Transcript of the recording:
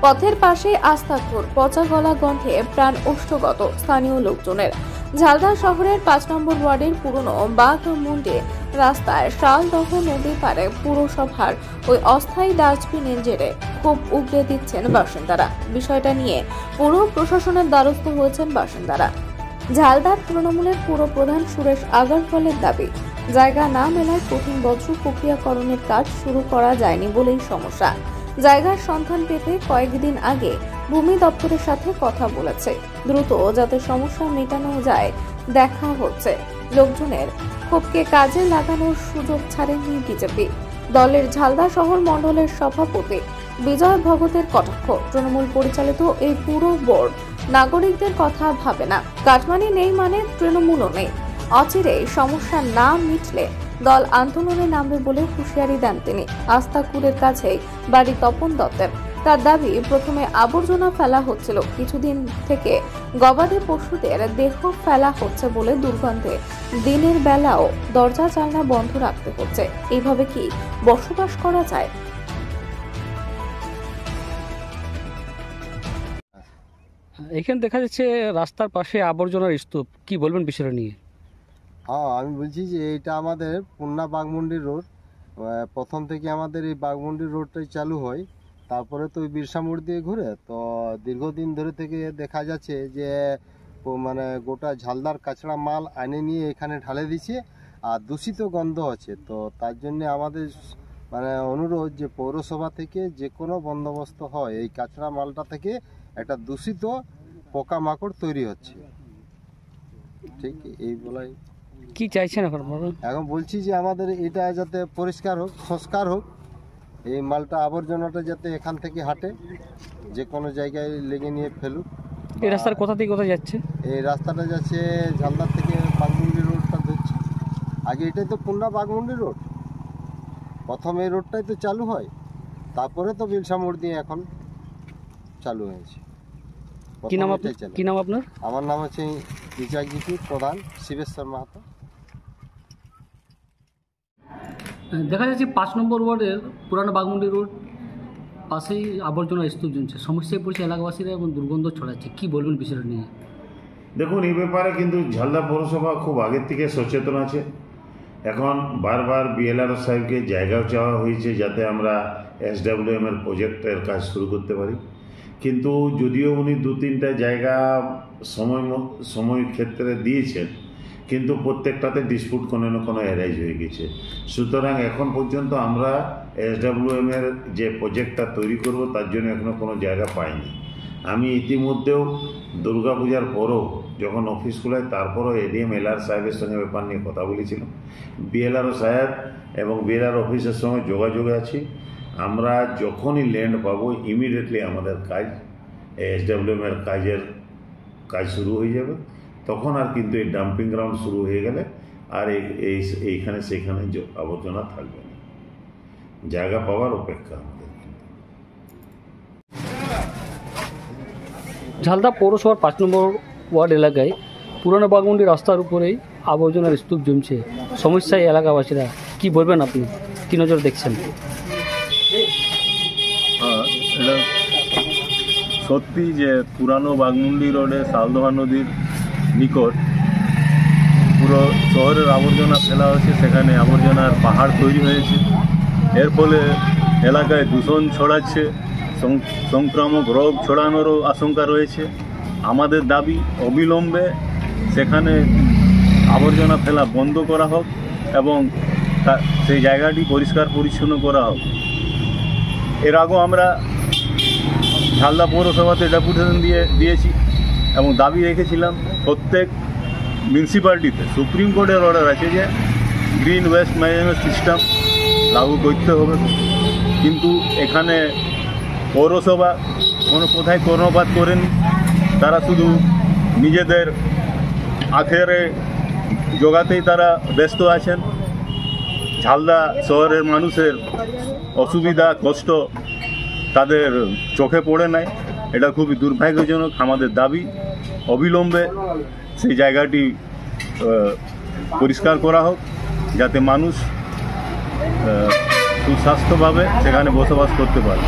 পথের পাশে আস্তাকুর, পচা গলা গন্ধে প্রাণ ওষ্ঠগত স্থানীয় লোকজনের। ঝালদা শহরের ৫ নম্বর ওয়ার্ডের পুরনো বাঘমুন্ডি রাস্তায় শালদহ নদী পারে পুরসভার ওই অস্থায়ী ডাস্টবিনের জেরে ক্ষোভ উগরে দিচ্ছেন বাসিন্দারা। বিষয়টা নিয়ে পুর প্রশাসনের দ্বারস্থ হয়েছেন বাসিন্দারা। ঝালদার তৃণমূলের পুর প্রধান সুরেশ আগারওয়ালের দাবি, জায়গা না মেলায় কঠিন বজ্র প্রক্রিয়াকরণের কাজ শুরু করা যায়নি বলেই সমস্যা। জায়গার সন্ধান পেতে কয়েকদিন আগে ভূমি দপ্তরের সাথে কথা বলেছে, দ্রুত যাতে সমস্যা মেটানো যায় দেখা হচ্ছে। লোকজনের ক্ষোভকে কাজে লাগানোর সুযোগ ছাড়েনি বিজেপি। দলের ঝালদা শহর মণ্ডলের সভাপতি বিজয় ভগতের কটাক্ষ, তৃণমূল পরিচালিত এই পুরো বোর্ড নাগরিকদের কথা ভাবে না। কাটমানি নেই মানে তৃণমূলও নেই। অচিরে সমস্যা না মিটলে দল আন্দোলনে নামবে বলে হুঁশিয়ারি দেন তিনি। আস্তাকুরের কাছেই বাড়ি তপন দত্তের। তার দাবি, প্রথমে আবর্জনা ফেলা হচ্ছিল, কিছুদিন থেকে গবাদি পশুদের দেহ ফেলা হচ্ছে বলে দুর্গন্ধে দিনের বেলাও দরজা জানলা বন্ধ রাখতে হচ্ছে। এইভাবে কি বসবাস করা যায়? এখানে দেখা যাচ্ছে রাস্তার পাশে আবর্জনার স্তূপ, কি বলবেন বিষয়টা নিয়ে? হ্যাঁ, আমি বলছি যে এটা আমাদের পুন্না বাঘমুন্ডি রোড। প্রথম থেকে আমাদের এই বাঘমুন্ডি রোডটাই চালু হয়, তারপরে তো ওই বিরসা মোড় দিয়ে ঘুরে। তো দীর্ঘদিন ধরে থেকে দেখা যাচ্ছে যে মানে গোটা ঝালদার কাঁচড়া মাল আনে নিয়ে এখানে ঢালে দিচ্ছে, আর দূষিত গন্ধ আছে। তো তার জন্য আমাদের মানে অনুরোধ যে পৌরসভা থেকে যে কোনো বন্দোবস্ত হয়, এই কাঁচড়া মালটা থেকে একটা দূষিত পোকামাকড় তৈরি হচ্ছে। ঠিক এই বলাই কি চাইছেন এখন? এখন বলছি যে আমাদের এটা যাতে পরিষ্কার হোক, সংস্কার হোক, এই মালটা আবর্জনাটা যাতে এখান থেকে হাঁটে, যে কোনো জায়গায় লেগে নিয়ে ফেলুক। এই রাস্তার কোথা থেকে কোথায় যাচ্ছে? এই রাস্তাটা যাচ্ছে ঝালদার থেকে বাঘমুন্ডি রোডটা ধরছি। আগে এটাই তো পুন্না বাঘমুন্ডি রোড, প্রথম এই রোডটাই তো চালু হয়, তারপরে তো বিলসা মোড় দিয়ে এখন চালু হয়েছে। কি নাম আপনার? আমার নাম হচ্ছে এক্সিকিউটিভ প্রধান শিবেশ্বর মাহাতো। দেখা যাচ্ছে ৫ নম্বর ওয়ার্ডের পুরানো বাঘমুন্ডি রোড পাশেই আবর্জনার স্তূপ জমছে, সমস্যায় পড়ছে এলাকাবাসীরা এবং দুর্গন্ধ ছড়াচ্ছে। কি বলবেন বিষয়টা নিয়ে? দেখুন, এই ব্যাপারে কিন্তু ঝালদা পৌরসভা খুব আগের থেকে সচেতন আছে। এখন বারবার বিএলআরও সাহেবকে জায়গাও চাওয়া হয়েছে যাতে আমরা SWM এর প্রজেক্টের কাজ শুরু করতে পারি, কিন্তু যদিও উনি ২-৩টা জায়গা সময় ক্ষেত্রে দিয়েছেন, কিন্তু প্রত্যেকটাতে ডিসপুট কোনো না কোনো অ্যারাইজ হয়ে গেছে। সুতরাং এখন পর্যন্ত আমরা SWM এর যে প্রজেক্টটা তৈরি করব তার জন্য এখনও কোনো জায়গা পাইনি। আমি ইতিমধ্যেও দুর্গাপূজার পরও যখন অফিস খোলায় তারপরও ADM LR সাহেবের সঙ্গে ব্যাপার নিয়ে কথা বলেছিলাম। BLRO সাহেব এবং BLR অফিসের সঙ্গে যোগাযোগে আছি। আমরা যখনই ল্যান্ড পাবো ইমিডিয়েটলি আমাদের কাজ SWM এর কাজ শুরু হয়ে যাবে। তখন আর কিন্তু এই ডাম্পিং গ্রাউন্ড শুরু হয়ে গেলে আর এইখানে সেখানে আবর্জনা থাকবে না, জায়গা পাওয়ার অপেক্ষা আমাদের। ঝালদা পৌরসভার ৫ নম্বর ওয়ার্ড এলাকায় পুরানো বাঘমুন্ডি রাস্তার উপরেই আবর্জনার স্তূপ জমছে, সমস্যায় এলাকাবাসীরা। কি বলবেন আপনি? কি নজর দেখছেন? এটা সত্যি যে পুরানো বাঘমুন্ডি রোডে শালদোহা নদীর নিকট পুরো শহরের আবর্জনা ফেলা হয়েছে, সেখানে আবর্জনার পাহাড় তৈরি হয়েছে। এর ফলে এলাকায় দূষণ ছড়াচ্ছে, সংক্রামক রোগ ছড়ানোরও আশঙ্কা রয়েছে। আমাদের দাবি অবিলম্বে সেখানে আবর্জনা ফেলা বন্ধ করা হোক এবং সেই জায়গাটি পরিষ্কার পরিচ্ছন্ন করা হোক। এর আগেও আমরা ঝালদা পৌরসভাতে ডেপুটেশন দিয়েছি এবং দাবি রেখেছিলাম প্রত্যেক মিউনিসিপ্যালিটিতে সুপ্রিম কোর্টের অর্ডার আছে যে গ্রিন ওয়েস্ট ম্যানেজমেন্ট সিস্টেম লাগু করতে হবে, কিন্তু এখানে পৌরসভা কোথায় কর্ণপাত করেনি। তারা শুধু নিজেদের আখেরে জোগাতেই তারা ব্যস্ত আছেন। ঝালদা শহরের মানুষের অসুবিধা কষ্ট তাদের চোখে পড়ে নাই। এটা খুবই দুর্ভাগ্যজনক। আমাদের দাবি অবিলম্বে সেই জায়গাটি পরিষ্কার করা হোক যাতে মানুষ সুস্বাস্থ্যভাবে সেখানে বসবাস করতে পারে।